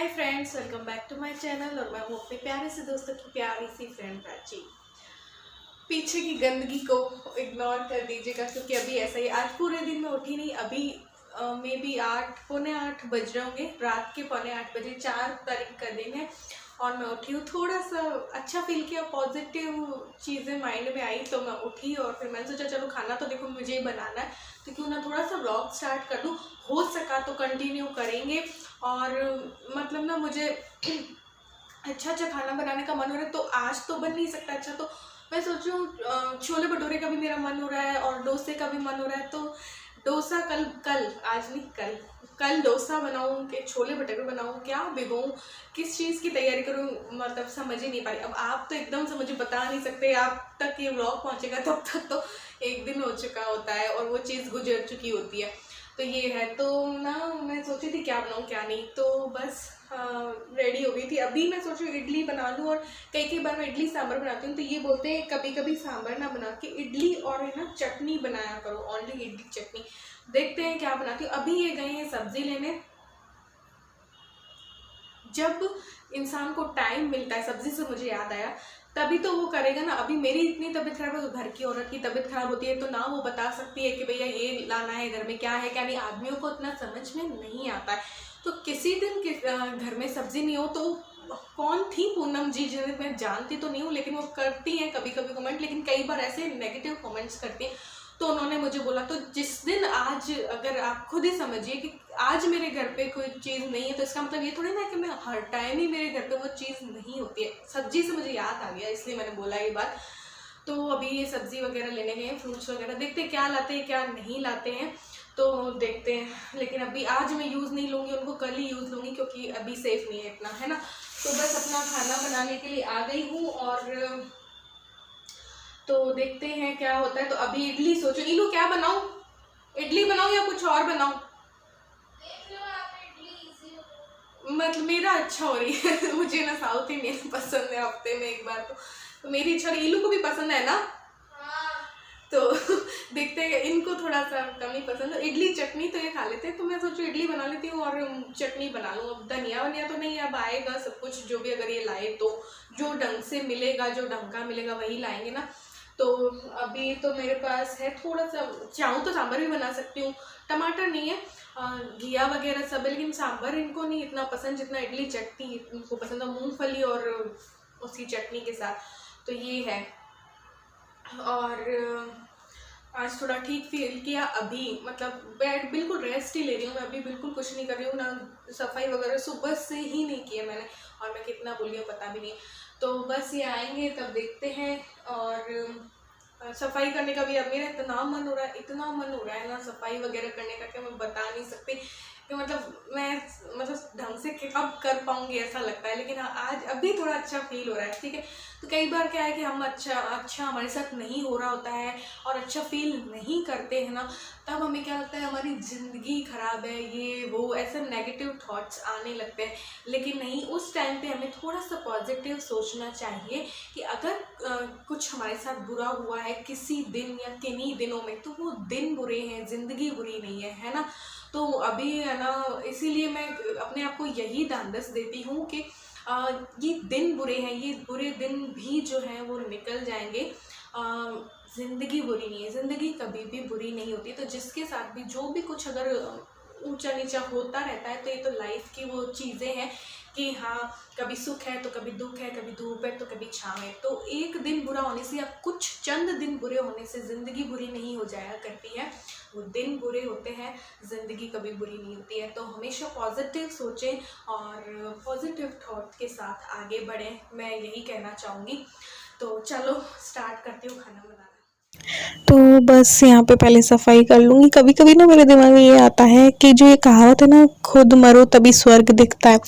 Friends, welcome back to my channel. और मैं हूँ अपने प्यारे से दोस्तों की प्यारी सी फ्रेंड प्राची। पीछे की गंदगी को इग्नोर कर दीजिएगा क्योंकि अभी ऐसा ही आज पूरे दिन में उठी नहीं। अभी मे बी 8 पौने 8 बज रहे होंगे, रात के पौने 8 बजे। 4 तारीख का दिन है और मैं उठी हूँ। थोड़ा सा अच्छा फील किया, पॉजिटिव चीज़ें माइंड में आई तो मैं उठी और फिर मैंने सोचा चलो खाना तो देखो मुझे ही बनाना है तो क्यों ना थोड़ा सा व्लॉग स्टार्ट कर दूँ। हो सका तो कंटिन्यू करेंगे। और मतलब ना मुझे अच्छा खाना बनाने का मन हो रहा है तो आज तो बन नहीं सकता अच्छा, तो मैं सोच रही हूँ छोले भटूरे का भी मेरा मन हो रहा है और डोसे का भी मन हो रहा है। तो डोसा आज नहीं कल डोसा बनाऊँ कि छोले भटूरे बनाऊँ, क्या भिगोऊँ, किस चीज़ की तैयारी करूँ, मतलब समझ ही नहीं पा रही। अब आप तो एकदम से मुझे बता नहीं सकते, आप तक ये व्लॉग पहुँचेगा तब तक तो एक दिन हो चुका होता है और वो चीज़ गुजर चुकी होती है। तो ये है, तो ना मैं सोची थी क्या बनाऊँ क्या नहीं, तो बस रेडी हो गई थी। अभी मैं सोच रही हूँ इडली बना लूँ। और कई बार मैं इडली सांभर बनाती हूँ तो ये बोलते हैं कभी कभी सांभर ना बना के इडली और है ना चटनी बनाया करो, ओनली इडली चटनी। देखते हैं क्या बनाती हूँ। अभी ये गए हैं सब्जी लेने। जब इंसान को टाइम मिलता है, सब्जी से मुझे याद आया, तभी तो वो करेगा ना। अभी मेरी इतनी तबीयत खराब है, घर की औरत की तबीयत खराब होती है तो ना वो बता सकती है कि भैया ये लाना है, घर में क्या है क्या नहीं। आदमियों को इतना समझ में नहीं आता है। तो किसी दिन घर में सब्जी नहीं हो तो कौन थी पूनम जी, जिन्हें मैं जानती तो नहीं हूँ लेकिन वो करती हैं कभी कभी कमेंट, लेकिन कई बार ऐसे नेगेटिव कमेंट्स करती हैं। तो उन्होंने मुझे बोला तो जिस दिन आज, अगर आप खुद ही समझिए कि आज मेरे घर पे कोई चीज़ नहीं है तो इसका मतलब ये थोड़ी ना कि मैं हर टाइम ही मेरे घर पे वो चीज़ नहीं होती है। सब्जी से मुझे याद आ गया इसलिए मैंने बोला ये बात। तो अभी ये सब्जी वगैरह लेने गए हैं, फ्रूट्स वगैरह, देखते हैं क्या लाते हैं क्या नहीं लाते हैं तो देखते हैं। लेकिन अभी आज मैं यूज़ नहीं लूँगी, उनको कल ही यूज़ लूँगी क्योंकि अभी सेफ़ नहीं है इतना, है ना। तो बस अपना खाना बनाने के लिए आ गई हूँ और तो देखते हैं क्या होता है। तो अभी इडली सोचो, इलू क्या बनाऊं, इडली बनाऊं या कुछ और बनाऊं? मतलब मेरा अच्छा हो रही है मुझे ना साउथ इंडियन पसंद है, हफ्ते में एक बार तो मेरी इच्छा रही। इलू को भी पसंद है ना? तो देखते हैं, इनको थोड़ा सा कम ही पसंद है। इडली चटनी तो ये खा लेते हैं तो मैं सोचूं इडली बना लेती हूँ और चटनी बना लूँ। अब धनिया वनिया तो नहीं, अब आएगा सब कुछ जो भी, अगर ये लाए तो जो ढंग से मिलेगा, जो ढंग का मिलेगा वही लाएंगे ना। तो अभी तो मेरे पास है थोड़ा सा, चाहूँ तो सांभर भी बना सकती हूँ। टमाटर नहीं है, घिया वगैरह सब है, लेकिन सांभर इनको नहीं इतना पसंद जितना इडली चटनी इनको पसंद है, मूंगफली और उसकी चटनी के साथ। तो ये है। और आज थोड़ा ठीक फील किया। अभी मतलब बेड बिल्कुल रेस्ट ही ले रही हूँ मैं, अभी बिल्कुल कुछ नहीं कर रही हूँ, ना सफाई वगैरह सुबह से ही नहीं की है मैंने, और मैं कितना भूली हूँ पता भी नहीं। तो बस ये आएंगे तब देखते हैं। और सफाई करने का भी अब मेरा इतना मन हो रहा है ना सफाई वगैरह करने का कि मैं बता नहीं सकती कि मैं ढंग से कब कर पाऊंगी ऐसा लगता है। लेकिन आज अभी थोड़ा अच्छा फील हो रहा है, ठीक है। तो कई बार क्या है कि हम अच्छा हमारे साथ नहीं हो रहा होता है और अच्छा फील नहीं करते हैं ना, तब हमें क्या लगता है हमारी ज़िंदगी ख़राब है, ये वो ऐसे नेगेटिव थॉट्स आने लगते हैं। लेकिन नहीं, उस टाइम पे हमें थोड़ा सा पॉजिटिव सोचना चाहिए कि अगर कुछ हमारे साथ बुरा हुआ है किसी दिन या किन्हीं दिनों में तो वो दिन बुरे हैं, ज़िंदगी बुरी नहीं है ना। तो अभी है ना, इसीलिए मैं अपने आप को यही ढांढस देती हूँ कि ये दिन बुरे हैं, ये बुरे दिन भी जो हैं वो निकल जाएंगे। ज़िंदगी बुरी नहीं है, ज़िंदगी कभी भी बुरी नहीं होती। तो जिसके साथ भी जो भी कुछ अगर ऊंचा नीचा होता रहता है तो ये तो लाइफ की वो चीज़ें हैं कि हाँ, कभी सुख है तो कभी दुख है, कभी धूप है तो कभी छाँव है। तो एक दिन बुरा होने से या कुछ चंद दिन बुरे होने से ज़िंदगी बुरी नहीं हो जाया करती है। वो दिन बुरे होते हैं, ज़िंदगी कभी बुरी नहीं होती है। तो हमेशा पॉजिटिव सोचें और पॉजिटिव थॉट के साथ आगे बढ़ें, मैं यही कहना चाहूँगी। तो चलो स्टार्ट करती हूँ खाना बनाना। तो बस यहाँ पे पहले सफाई कर लूँगी। कभी कभी ना मेरे दिमाग में ये आता है कि जो ये कहावत है ना, खुद मरो तभी स्वर्ग दिखता है,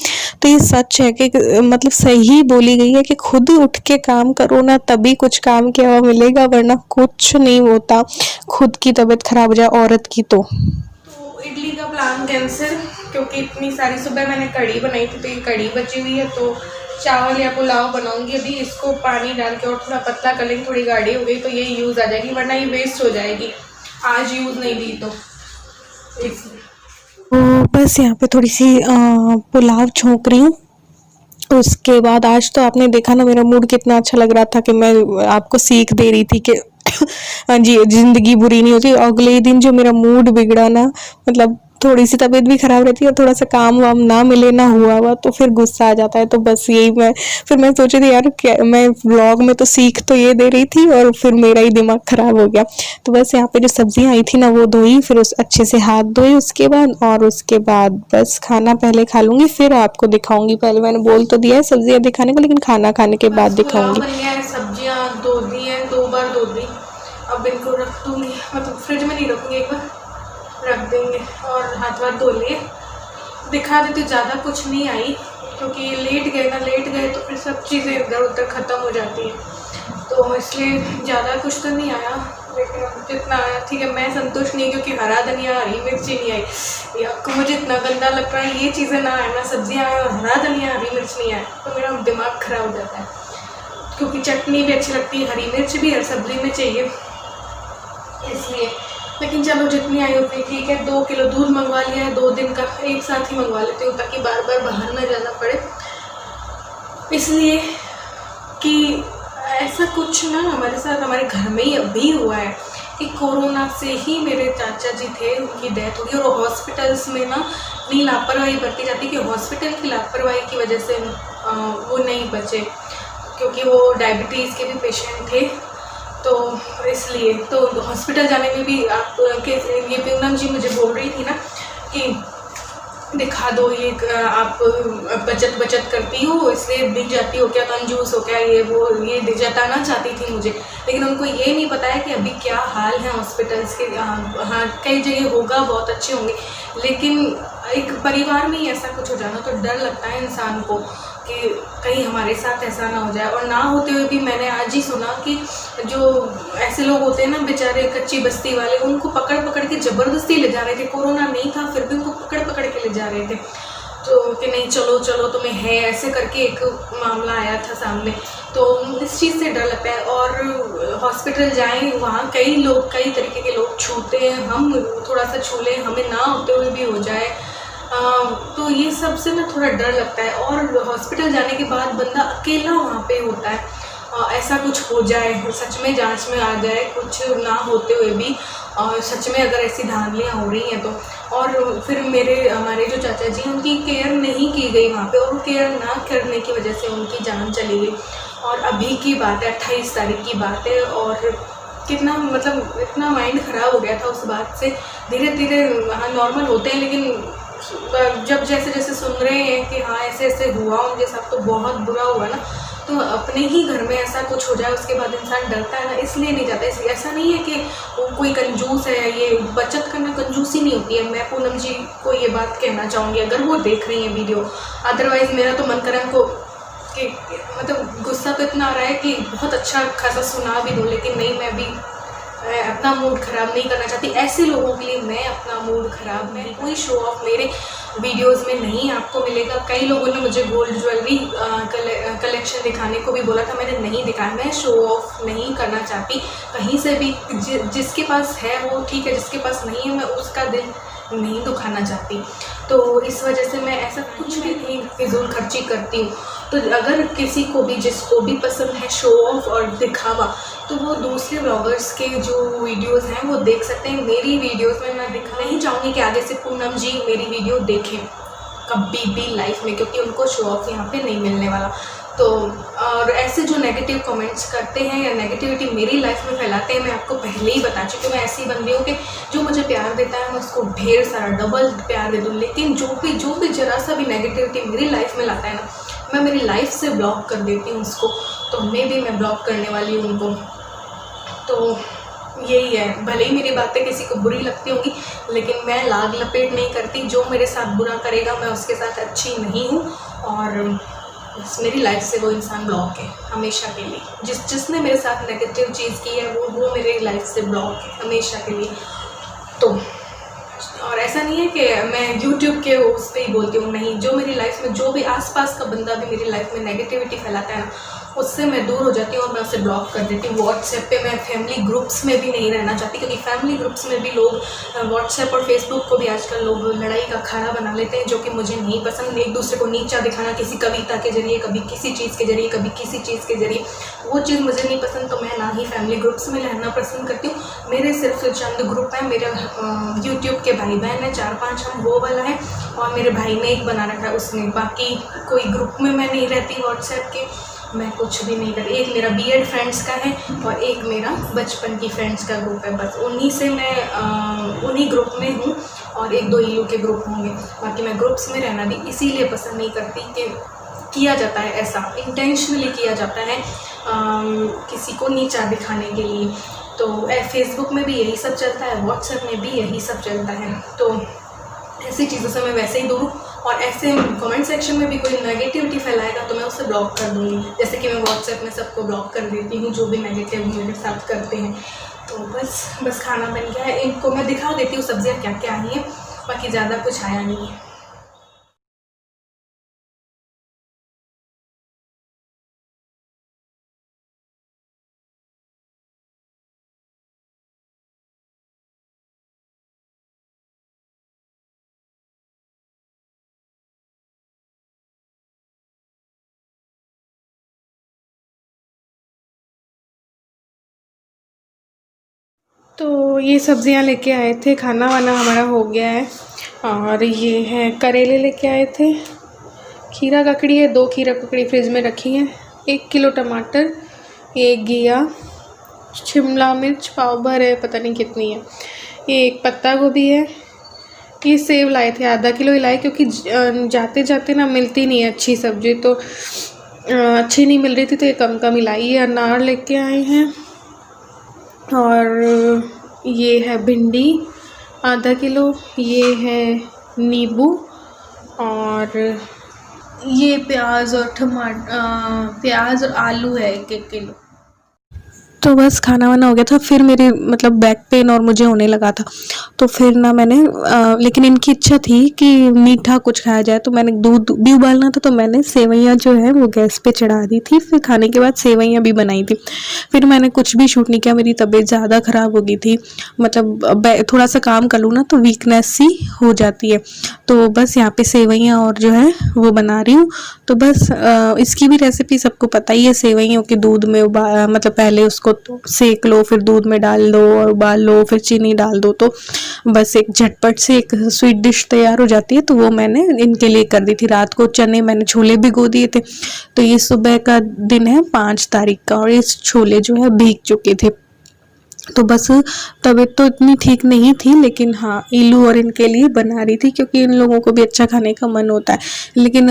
तो ये सच है कि मतलब सही बोली गई है कि खुद उठ के काम करो ना तभी कुछ काम किया हुआ मिलेगा, वरना कुछ नहीं होता। खुद की तबीयत खराब हो जाए औरत की तो इडली का प्लान कैंसिल, क्योंकि इतनी सारी सुबह मैंने कढ़ी बनाई थी तो ये कढ़ी बची हुई है। तो चावल या पुलाव बनाऊंगी अभी, इसको पानी डाल के और थोड़ा पतला कर लेंगे, थोड़ी गाढ़ी हो गई तो ये यूज़ आ जाएगी, वरना ये वेस्ट हो जाएगी आज यूज़ नहीं दी तो। इसलिए तो बस यहाँ पे थोड़ी सी पुलाव छोंक रही हूँ। उसके बाद आज तो आपने देखा ना मेरा मूड कितना अच्छा लग रहा था कि मैं आपको सीख दे रही थी कि हाँ जी, ज़िंदगी बुरी नहीं होती। अगले ही दिन जो मेरा मूड बिगड़ा ना, मतलब थोड़ी सी तबीयत भी खराब रहती है और थोड़ा सा काम वाम ना मिले ना हुआ हुआ तो फिर गुस्सा आ जाता है। तो बस यही मैं सोची थी यार, क्या मैं व्लॉग में तो सीख तो ये दे रही थी और फिर मेरा ही दिमाग खराब हो गया। तो बस यहाँ पे जो सब्जियां आई थी ना वो धोई, फिर उस अच्छे से हाथ धोए उसके बाद, और उसके बाद बस खाना पहले खा लूंगी फिर आपको दिखाऊंगी। पहले मैंने बोल तो दिया है सब्जियां दिखाने को, लेकिन खाना खाने के बाद बस पुलाव दिखाऊंगी। बन गया है, सब्जियां धो दी हैं, 2 बार धो दी। अब इनको रख दूंगी, मतलब फ्रिज में नहीं रखूंगी, एक बार रख देंगे। और हाथ वाथ धो लिए, दिखा देती हूँ। ज़्यादा कुछ नहीं आई क्योंकि लेट गए तो फिर सब चीज़ें इधर उधर ख़त्म हो जाती हैं, तो इसलिए ज़्यादा कुछ तो नहीं आया। लेकिन जितना आया ठीक है, मैं संतुष्ट नहीं, क्योंकि हरा धनिया हरी मिर्ची नहीं आई। या मुझे इतना गंदा लग रहा है, ये चीज़ें ना आए ना, सब्जियाँ आए और हरा धनिया हरी मिर्च नहीं आए, तो मेरा दिमाग ख़राब हो जाता है। क्योंकि चटनी भी अच्छी लगती है, हरी मिर्च भी हर सब्जी में चाहिए, इसलिए। लेकिन चलो जितनी आई उतनी ठीक है। 2 किलो दूध मंगवा लिया है, 2 दिन का एक साथ ही मंगवा लेती हूँ ताकि बार बार बाहर ना जाना पड़े, इसलिए कि ऐसा कुछ ना हमारे साथ हमारे घर में ही अभी हुआ है कि कोरोना से ही मेरे चाचा जी थे, उनकी डेथ हो गई। और हॉस्पिटल्स में ना इतनी लापरवाही बरती जाती कि हॉस्पिटल की लापरवाही की वजह से वो नहीं बचे, क्योंकि वो डायबिटीज़ के भी पेशेंट थे, तो इसलिए। तो हॉस्पिटल जाने में भी आप ये पूनम जी मुझे बोल रही थी ना कि दिखा दो ये, आप बचत करती हो इसलिए दिख जाती हो क्या, कंजूस हो क्या, ये वो ये जताना चाहती थी मुझे। लेकिन उनको ये नहीं पता है कि अभी क्या हाल है हॉस्पिटल्स के। हाँ कई जगह होगा, बहुत अच्छे होंगे, लेकिन एक परिवार में ही ऐसा कुछ हो जाना तो डर लगता है इंसान को कि कहीं हमारे साथ ऐसा ना हो जाए। और ना होते हुए भी मैंने आज ही सुना कि जो ऐसे लोग होते हैं ना बेचारे कच्ची बस्ती वाले, उनको पकड़ पकड़ के ज़बरदस्ती ले जा रहे थे। कोरोना नहीं था फिर भी उनको पकड़ पकड़ के ले जा रहे थे, तो कि नहीं चलो चलो तुम्हें है, ऐसे करके एक मामला आया था सामने। तो इस चीज़ से डर लगता है। और हॉस्पिटल जाएं, वहाँ कई लोग कई तरीके के लोग छूते हैं, हम थोड़ा सा छू लें, हमें ना होते हुए भी हो जाए, तो ये सब से ना थोड़ा डर लगता है। और हॉस्पिटल जाने के बाद बंदा अकेला वहाँ पे होता है, ऐसा कुछ हो जाए, सच में जांच में आ जाए कुछ ना होते हुए भी, और सच में अगर ऐसी धांधलियाँ हो रही हैं तो। और फिर हमारे जो चाचा जी हैं उनकी केयर नहीं की गई वहाँ पे, और केयर ना करने की वजह से उनकी जान चली गई। और अभी की बात है, 28 तारीख की बात है, और कितना मतलब इतना माइंड ख़राब हो गया था उस बात से। धीरे धीरे हाँ नॉर्मल होते हैं, लेकिन जब जैसे जैसे सुन रहे हैं कि हाँ ऐसे ऐसे हुआ उनके साथ तो बहुत बुरा हुआ ना। तो अपने ही घर में ऐसा कुछ हो जाए उसके बाद इंसान डरता है ना, इसलिए नहीं जाता। इसलिए ऐसा नहीं है कि वो कोई कंजूस है, ये बचत करना कंजूसी नहीं होती है। मैं पूनम जी को ये बात कहना चाहूँगी अगर वो देख रही हैं वीडियो। अदरवाइज़ मेरा तो मन करा उनको कि मतलब गुस्सा तो इतना आ रहा है कि बहुत अच्छा खासा सुना भी दूँ, लेकिन नहीं, मैं भी अपना मूड ख़राब नहीं करना चाहती। ऐसे लोगों के लिए मैं अपना मूड ख़राब नहीं, कोई शो ऑफ मेरे वीडियोस में नहीं आपको मिलेगा। कई लोगों ने मुझे गोल्ड ज्वेलरी कलेक्शन दिखाने को भी बोला था, मैंने नहीं दिखाया। मैं शो ऑफ नहीं करना चाहती कहीं से भी। जिसके पास है वो ठीक है, जिसके पास नहीं है मैं उसका दिल नहीं दुखाना चाहती। तो इस वजह से मैं ऐसा कुछ भी नहीं फिजूल खर्ची करती हूँ। तो अगर किसी को भी जिसको भी पसंद है शो ऑफ और दिखावा, तो वो दूसरे ब्लॉगर्स के जो वीडियोस हैं वो देख सकते हैं। मेरी वीडियोस में मैं दिखा नहीं चाहूँगी कि आगे से पूनम जी मेरी वीडियो देखें कभी भी लाइफ में, क्योंकि उनको शो ऑफ यहाँ पे नहीं मिलने वाला। तो और ऐसे जो नेगेटिव कमेंट्स करते हैं या नेगेटिविटी मेरी लाइफ में फैलाते हैं, मैं आपको पहले ही बता चुकी हूँ। मैं ऐसी बंदी हूँ कि जो मुझे प्यार देता है मैं उसको ढेर सारा डबल प्यार दे दूँ, लेकिन जो भी जरा सा भी नेगेटिविटी मेरी लाइफ में लाता है ना, मैं मेरी लाइफ से ब्लॉक कर देती हूँ उसको। तो मैं ब्लॉक करने वाली हूँ उनको। तो यही है, भले ही मेरी बातें किसी को बुरी लगती होंगी, लेकिन मैं लाग लपेट नहीं करती। जो मेरे साथ बुरा करेगा मैं उसके साथ अच्छी नहीं हूँ, और बस मेरी लाइफ से वो इंसान ब्लॉक है हमेशा के लिए। जिसने मेरे साथ नेगेटिव चीज़ की है वो मेरी लाइफ से ब्लॉक है हमेशा के लिए। तो और ऐसा नहीं है कि मैं YouTube के उस पर ही बोलती हूँ, नहीं, जो मेरी लाइफ में जो भी आसपास का बंदा भी मेरी लाइफ में नेगेटिविटी फैलाता है ना, उससे मैं दूर हो जाती हूँ और मैं उसे ब्लॉक कर देती हूँ। व्हाट्सएप पे मैं फैमिली ग्रुप्स में भी नहीं रहना चाहती, क्योंकि फैमिली ग्रुप्स में भी लोग व्हाट्सएप और फेसबुक को भी आजकल लोग लड़ाई का अखाड़ा बना लेते हैं, जो कि मुझे नहीं पसंद। एक दूसरे को नीचा दिखाना किसी कविता के जरिए, कभी किसी चीज़ के जरिए, कभी किसी चीज़ के जरिए, वो चीज़ मुझे नहीं पसंद। तो मैं ना ही फैमिली ग्रुप्स में रहना पसंद करती हूँ। मेरे सिर्फ चंद ग्रुप हैं, मेरे यूट्यूब के भाई बहन है 4-5, हम वो वाला है, और मेरे भाई ने एक बना रखा है उसमें। बाकी कोई ग्रुप में मैं नहीं रहती व्हाट्सएप के, मैं कुछ भी नहीं करती। एक मेरा बीएड फ्रेंड्स का है और एक मेरा बचपन की फ्रेंड्स का ग्रुप है, बस उन्हीं से मैं उन्हीं ग्रुप में हूँ, और 1-2 ईलू के ग्रुप होंगे। बाकी मैं ग्रुप्स में रहना भी इसीलिए पसंद नहीं करती कि किया जाता है, ऐसा इंटेंशनली किया जाता है किसी को नीचा दिखाने के लिए। तो फेसबुक में भी यही सब चलता है, व्हाट्सएप में भी यही सब चलता है। तो ऐसी चीज़ों से मैं वैसे ही दूर हूँ, और ऐसे कमेंट सेक्शन में भी कोई नेगेटिविटी फैलाएगा तो मैं उसे ब्लॉक कर दूँगी, जैसे कि मैं व्हाट्सएप में सबको ब्लॉक कर देती हूँ जो भी नेगेटिव मेरे साथ करते हैं। तो बस खाना बन गया है, इनको मैं दिखा देती हूँ सब्जियाँ क्या क्या आई हैं, बाकी ज़्यादा कुछ आया नहीं है। तो ये सब्जियां लेके आए थे, खाना वाना हमारा हो गया है। और ये है करेले लेके आए थे, खीरा ककड़ी है, 2 खीरा ककड़ी फ्रिज में रखी हैं, 1 किलो टमाटर, 1 घिया, शिमला मिर्च पाव भर है, पता नहीं कितनी है, ये 1 पत्ता गोभी है। ये सेब लाए थे, आधा किलो ही लाए, क्योंकि जाते जाते ना मिलती नहीं है अच्छी सब्जी, तो अच्छी नहीं मिल रही थी तो ये कम कम ही लाई। ये अनार लेके आए हैं, और ये है भिंडी आधा किलो, ये है नींबू, और ये प्याज और प्याज और आलू है 1-1 किलो। तो बस खाना वाना हो गया था, फिर मेरे मतलब बैक पेन और मुझे होने लगा था, तो फिर ना मैंने लेकिन इनकी इच्छा थी कि मीठा कुछ खाया जाए, तो मैंने दूध भी उबालना था, तो मैंने सेवइयाँ जो है वो गैस पे चढ़ा दी थी। फिर खाने के बाद सेवइयाँ भी बनाई थी। फिर मैंने कुछ भी शूट नहीं किया, मेरी तबीयत ज़्यादा ख़राब हो गई थी, मतलब थोड़ा सा काम कर लूँ ना तो वीकनेस सी हो जाती है। तो बस यहाँ पे सेवइयाँ और जो है वो बना रही हूँ। तो बस इसकी भी रेसिपी सबको पता ही है, सेवइयों के दूध में मतलब पहले उसको तो सेक लो, फिर दूध में डाल दो और उबाल लो, फिर चीनी डाल दो, तो बस एक झटपट से एक स्वीट डिश तैयार हो जाती है। तो वो मैंने इनके लिए कर दी थी। रात को चने मैंने छोले भिगो दिए थे, तो ये सुबह का दिन है 5 तारीख का, और ये छोले जो है भीग चुके थे। तो बस तबीयत तो इतनी ठीक नहीं थी, लेकिन हाँ इलू और इनके लिए बना रही थी, क्योंकि इन लोगों को भी अच्छा खाने का मन होता है। लेकिन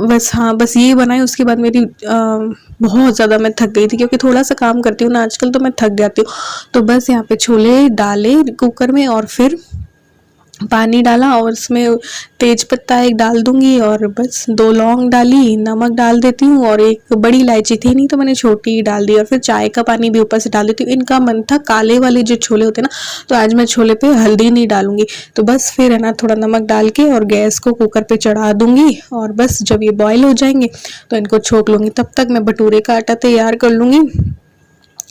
बस ये बनाए, उसके बाद मेरी बहुत ज़्यादा मैं थक गई थी, क्योंकि थोड़ा सा काम करती हूँ ना आजकल, तो मैं थक जाती हूँ। तो बस यहाँ पे छोले डाले कुकर में, और फिर पानी डाला, और उसमें तेज पत्ता एक डाल दूंगी, और बस 2 लौंग डाली, नमक डाल देती हूँ, और एक बड़ी इलायची थी नहीं तो मैंने छोटी ही डाल दी, और फिर चाय का पानी भी ऊपर से डाल देती हूँ। इनका मन था काले वाले जो छोले होते हैं ना, तो आज मैं छोले पे हल्दी नहीं डालूंगी। तो बस फिर है ना थोड़ा नमक डाल के और गैस को कुकर पे चढ़ा दूंगी, और बस जब ये बॉयल हो जाएंगे तो इनको छोक लूँगी। तब तक मैं भटूरे का आटा तैयार कर लूँगी।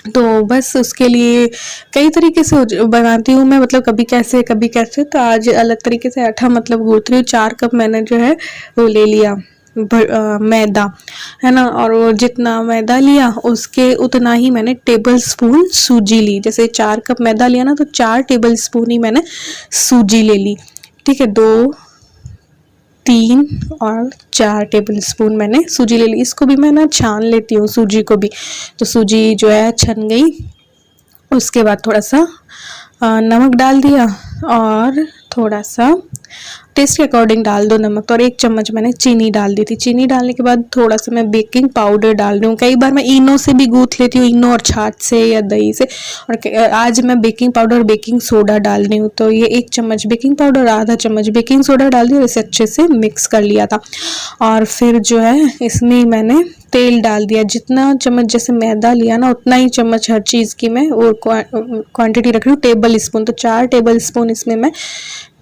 तो बस उसके लिए कई तरीके से बनाती हूँ मैं, मतलब कभी कैसे कभी कैसे। तो आज अलग तरीके से आटा मतलब गूँथ रही हूँ। 4 कप मैंने जो है वो ले लिया मैदा, है ना, और वो जितना मैदा लिया उसके उतना ही मैंने टेबल स्पून सूजी ली। जैसे 4 कप मैदा लिया ना, तो 4 टेबल स्पून ही मैंने सूजी ले ली, ठीक है। 2, 3 और 4 टेबल स्पून मैंने सूजी ले ली। इसको भी मैं ना छान लेती हूँ सूजी को भी। तो सूजी जो है छन गई, उसके बाद थोड़ा सा नमक डाल दिया, और थोड़ा सा टेस्ट के अकॉर्डिंग डाल दो नमक, और 1 चम्मच मैंने चीनी डाल दी थी। चीनी डालने के बाद थोड़ा सा मैं बेकिंग पाउडर डाल रही हूँ। कई बार मैं इनो से भी गूँथ लेती हूँ, इनो और छाछ से या दही से, और आज मैं बेकिंग पाउडर और बेकिंग सोडा डाल रही हूँ। तो ये 1 चम्मच बेकिंग पाउडर और आधा चम्मच बेकिंग सोडा डाल दिया, इसे अच्छे से मिक्स कर लिया था। और फिर जो है इसमें मैंने तेल डाल दिया, जितना चम्मच जैसे मैदा लिया ना उतना ही चम्मच हर चीज़ की मैं वो क्वांटिटी रख रही हूँ, टेबल स्पून। तो 4 टेबल स्पून इसमें मैं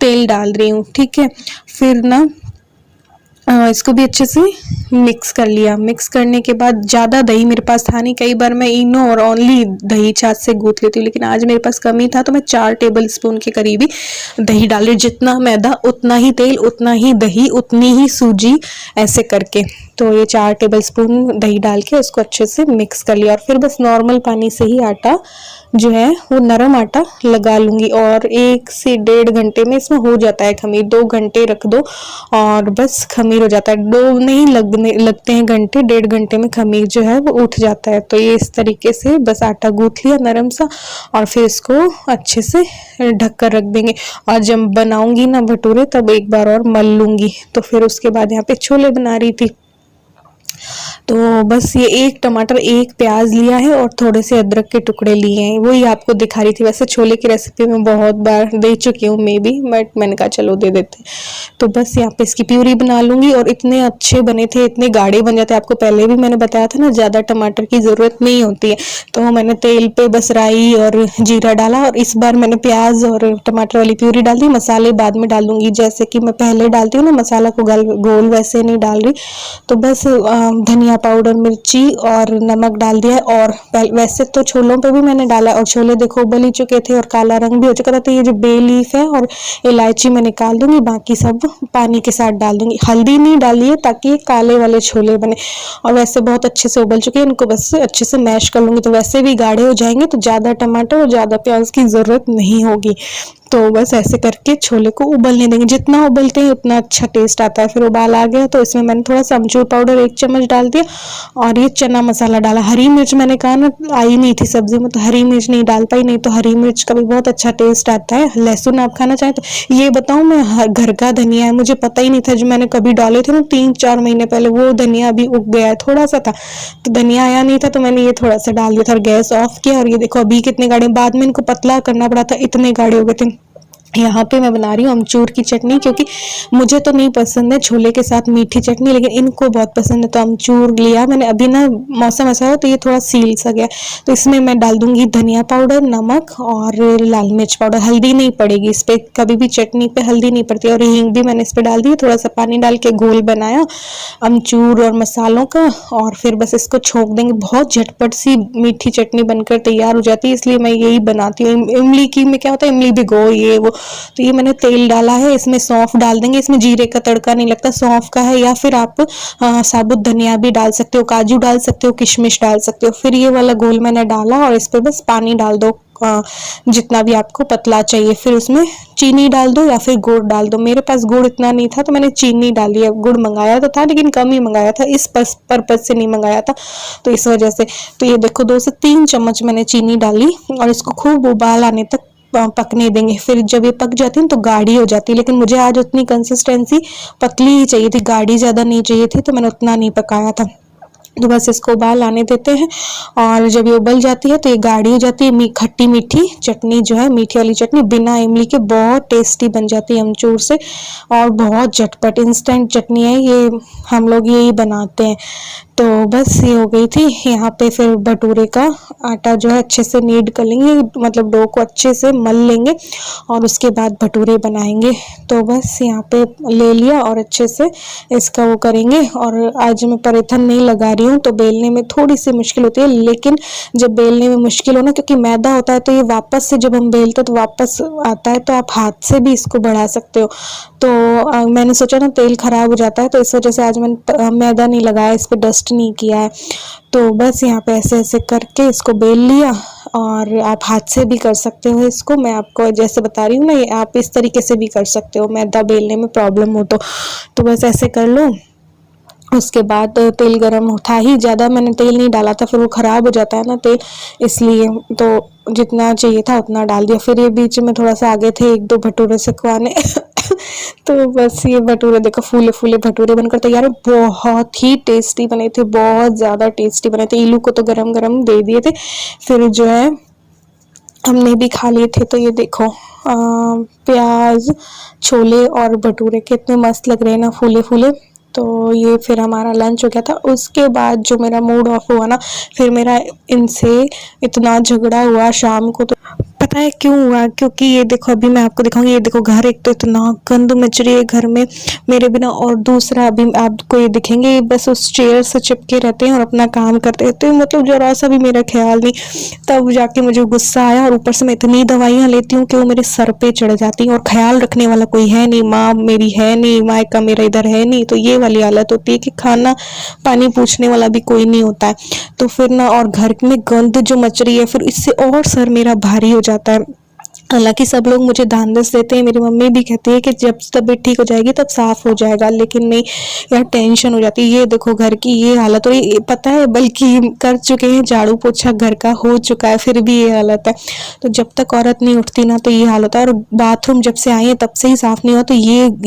तेल डाल रही हूँ, ठीक है। फिर ना इसको भी अच्छे से मिक्स कर लिया। मिक्स करने के बाद ज़्यादा दही मेरे पास था नहीं, कई बार मैं इनो और ओनली दही छाछ से गूँथ लेती हूँ, लेकिन आज मेरे पास कम ही था तो मैं 4 टेबल स्पून के करीब ही दही डाल रही। जितना मैदा उतना ही तेल, उतना ही दही, उतनी ही सूजी, ऐसे करके। तो ये 4 टेबल स्पून दही डाल के उसको अच्छे से मिक्स कर लिया और फिर बस नॉर्मल पानी से ही आटा जो है वो नरम आटा लगा लूँगी और 1 से 1.5 घंटे में इसमें हो जाता है खमीर। 2 घंटे रख दो और बस खमीर हो जाता है। 2 नहीं लगते हैं घंटे, 1.5 घंटे में खमीर जो है वो उठ जाता है। तो ये इस तरीके से बस आटा गूँथ लिया नरम सा और फिर इसको अच्छे से ढक कर रख देंगे। और जब बनाऊंगी ना भटूरे तब एक बार और मल लूँगी। तो फिर उसके बाद यहाँ पे छोले बना रही थी। तो बस ये 1 टमाटर 1 प्याज लिया है और थोड़े से अदरक के टुकड़े लिए हैं, वही आपको दिखा रही थी। वैसे छोले की रेसिपी मैं बहुत बार दे चुकी हूँ मे बी, बट मैंने कहा चलो दे देते। तो बस यहाँ पे इसकी प्यूरी बना लूँगी और इतने अच्छे बने थे, इतने गाढ़े बन जाते हैं। आपको पहले भी मैंने बताया था ना, ज़्यादा टमाटर की ज़रूरत नहीं होती है। तो मैंने तेल पे बस राई और जीरा डाला और इस बार मैंने प्याज और टमाटर वाली प्यूरी डाल दी। मसाले बाद में डाल दूँगी, जैसे कि मैं पहले डालती हूँ ना मसाला को गोल, वैसे नहीं डाल रही। तो बस धनिया पाउडर, मिर्ची और नमक डाल दिया। और वैसे तो छोलों पे भी मैंने डाला और छोले देखो उबल ही चुके थे और काला रंग भी हो चुका था। तो ये जो बे लीफ है और इलायची मैं निकाल दूंगी, बाकी सब पानी के साथ डाल दूंगी। हल्दी नहीं डाली है ताकि ये काले वाले छोले बने। और वैसे बहुत अच्छे से उबल चुके हैं, इनको बस अच्छे से मैश कर लूंगी। तो वैसे भी गाढ़े हो जाएंगे, तो ज़्यादा टमाटर और ज़्यादा प्याज की ज़रूरत नहीं होगी। तो बस ऐसे करके छोले को उबलने देंगे। जितना उबलते हैं उतना अच्छा टेस्ट आता है। फिर उबाल आ गया तो इसमें मैंने थोड़ा सा अमचूर पाउडर 1 चम्मच डाल दिया और ये चना मसाला डाला। हरी मिर्च मैंने कहा ना आई नहीं थी सब्जी में, तो हरी मिर्च नहीं डाल पाई, नहीं तो हरी मिर्च का भी बहुत अच्छा टेस्ट आता है। लहसुन आप खाना चाहें तो। ये बताऊं, मैं घर का धनिया है, मुझे पता ही नहीं था, जो मैंने कभी डाले थे ना 3-4 महीने पहले, वो धनिया अभी उग गया है, थोड़ा सा था तो धनिया आया नहीं था, तो मैंने ये थोड़ा सा डाल दिया था और गैस ऑफ किया। और ये देखो अभी कितने गाढ़े, बाद में इनको पतला करना पड़ा था, इतने गाढ़े हो गए थे। यहाँ पे मैं बना रही हूँ अमचूर की चटनी, क्योंकि मुझे तो नहीं पसंद है छोले के साथ मीठी चटनी, लेकिन इनको बहुत पसंद है। तो अमचूर लिया मैंने, अभी ना मौसम ऐसा है तो ये थोड़ा सील सा गया। तो इसमें मैं डाल दूंगी धनिया पाउडर, नमक और लाल मिर्च पाउडर। हल्दी नहीं पड़ेगी इस पर, कभी भी चटनी पे हल्दी नहीं पड़ती। और हींग भी मैंने इस पर डाल दी। थोड़ा सा पानी डाल के घोल बनाया अमचूर और मसालों का, और फिर बस इसको छोंक देंगे। बहुत झटपट सी मीठी चटनी बनकर तैयार हो जाती है, इसलिए मैं यही बनाती हूँ। इमली की में क्या होता है, इमली भिगो ये वो। तो ये मैंने तेल डाला है, इसमें सौंफ डाल देंगे। इसमें जीरे का तड़का नहीं लगता, सौंफ का है, या फिर आप साबुत धनिया भी डाल सकते हो, काजू डाल सकते हो, किशमिश डाल सकते हो। फिर ये वाला घोल मैंने डाला और इस पर बस पानी डाल दो जितना भी आपको पतला चाहिए। फिर उसमें चीनी डाल दो या फिर गुड़ डाल दो। मेरे पास गुड़ इतना नहीं था तो मैंने चीनी डाली है। गुड़ मंगाया तो था लेकिन कम ही मंगाया था, इस पर्पज से नहीं मंगाया था, तो इस वजह से। तो ये देखो 2 से 3 चम्मच मैंने चीनी डाली और इसको खूब उबाल आने तक पकने देंगे। फिर जब ये पक जाती है तो गाढ़ी हो जाती है, लेकिन मुझे आज उतनी कंसिस्टेंसी पतली ही चाहिए थी, गाढ़ी ज़्यादा नहीं चाहिए थी, तो मैंने उतना नहीं पकाया था। तो बस इसको उबाल आने देते हैं और जब ये उबल जाती है तो ये गाढ़ी हो जाती है। खट्टी मीठी चटनी जो है, मीठी वाली चटनी बिना इमली के बहुत टेस्टी बन जाती है अमचूर से, और बहुत झटपट इंस्टेंट चटनी है ये, हम लोग यही बनाते हैं। तो बस ये हो गई थी। यहाँ पे फिर भटूरे का आटा जो है अच्छे से नीड कर लेंगे, मतलब डो को अच्छे से मल लेंगे और उसके बाद भटूरे बनाएंगे। तो बस यहाँ पे ले लिया और अच्छे से इसका वो करेंगे। और आज मैं परेथन नहीं लगा रही हूँ तो बेलने में थोड़ी सी मुश्किल होती है, लेकिन जब बेलने में मुश्किल हो ना, क्योंकि मैदा होता है तो ये वापस से जब हम बेलते तो वापस आता है, तो आप हाथ से भी इसको बढ़ा सकते हो। तो मैंने सोचा ना तेल खराब हो जाता है, तो इस वजह से आज मैंने मैदा नहीं लगाया, इस पर डस्ट नहीं किया है। तो बस यहाँ पे ऐसे ऐसे करके इसको बेल लिया, और आप हाथ से भी कर सकते हो इसको, मैं आपको जैसे बता रही हूँ ना, ये आप इस तरीके से भी कर सकते हो मैदा बेलने में प्रॉब्लम हो तो बस ऐसे कर लो। उसके बाद तेल गरम था ही, ज़्यादा मैंने तेल नहीं डाला था, फिर वो ख़राब हो जाता है ना तेल, इसलिए तो जितना चाहिए था उतना डाल दिया। फिर ये बीच में थोड़ा सा आगे थे 1-2 भटूरे सिखवाने तो बस ये भटूरे देखो फूले फूले भटूरे बनकर तैयार है। बहुत ही टेस्टी बने थे, बहुत ज़्यादा टेस्टी बने थे। इलू को तो गरम गरम दे दिए थे, फिर जो है हमने भी खा लिए थे। तो ये देखो प्याज, छोले और भटूरे कितने मस्त लग रहे हैं ना, फूले फूले। तो ये फिर हमारा लंच हो गया था। उसके बाद जो मेरा मूड ऑफ हुआ ना, फिर मेरा इनसे इतना झगड़ा हुआ शाम को, तो पता पता है क्यों हुआ? क्योंकि ये देखो, अभी मैं आपको दिखाऊंगी, ये देखो घर, एक तो इतना गंद मच रही है घर में मेरे बिना, और दूसरा अभी आपको ये दिखेंगे, ये बस उस चेयर से चिपके रहते हैं और अपना काम करते रहते हैं, मतलब जरा सा भी मेरा ख्याल नहीं। तब जाके मुझे गुस्सा आया, और ऊपर से मैं इतनी दवाइयाँ लेती हूँ कि वो मेरे सर पे चढ़ जाती हैं, और ख्याल रखने वाला कोई है नहीं, माँ मेरी है नहीं, मायका मेरा इधर है नहीं, तो ये वाली हालत होती है कि खाना पानी पूछने वाला भी कोई नहीं होता है। तो फिर ना, और घर में गंद जो मच रही है, फिर इससे और सर मेरा भारी हो जाता है। हालांकि सब लोग मुझे ढांढस देते हैं, मेरी मम्मी भी कहती है कि जब तबीयत ठीक हो जाएगी तब साफ हो जाएगा, लेकिन नहीं यार, टेंशन हो जाती है। ये देखो घर की ये हालत, और ये पता है बल्कि कर चुके हैं, झाड़ू पोछा घर का हो चुका है, फिर भी ये हालत है। तो जब तक औरत नहीं उठती ना तो ये हाल होता है। और बाथरूम जब से आई है तब से ही साफ नहीं हुआ, तो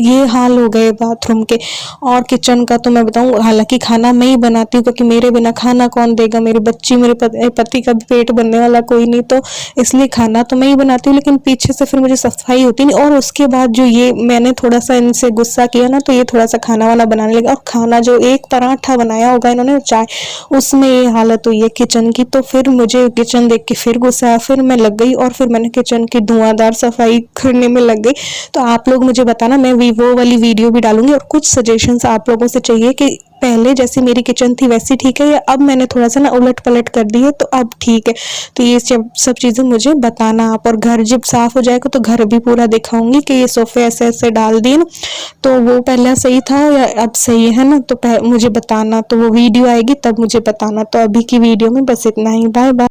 ये हाल हो गए बाथरूम के। और किचन का तो मैं बताऊं, हालांकि खाना मैं ही बनाती हूँ, क्योंकि मेरे बिना खाना कौन देगा, मेरी बच्ची, मेरे पति का भी पेट भरने वाला कोई नहीं, तो इसलिए खाना तो मैं ही बनाती हूँ, लेकिन पीछे से फिर मुझे सफाई होती नहीं। और उसके बाद जो ये मैंने थोड़ा सा इनसे गुस्सा किया ना, तो ये थोड़ा सा खाना वाना बनाने लगा, और खाना जो एक पराठा बनाया होगा इन्होंने चाय, उसमें ये हालत हुई है किचन की। तो फिर मुझे किचन देख के फिर गुस्सा आया, फिर मैं लग गई, और फिर मैंने किचन की धुआंधार सफाई करने में लग गई। तो आप लोग मुझे बताना, मैं वो वाली वीडियो भी डालूंगी, और कुछ सजेशंस आप लोगों से चाहिए कि पहले जैसी मेरी किचन थी वैसी ठीक है, या अब मैंने थोड़ा सा ना उलट पलट कर दी है तो अब ठीक है। तो ये सब चीज़ें मुझे बताना आप। और घर जब साफ हो जाएगा तो घर भी पूरा दिखाऊंगी कि ये सोफे ऐसे ऐसे डाल दिए ना, तो वो पहले सही था या अब सही है ना, तो मुझे बताना। तो वो वीडियो आएगी तब मुझे बताना। तो अभी की वीडियो में बस इतना ही, बाय बाय।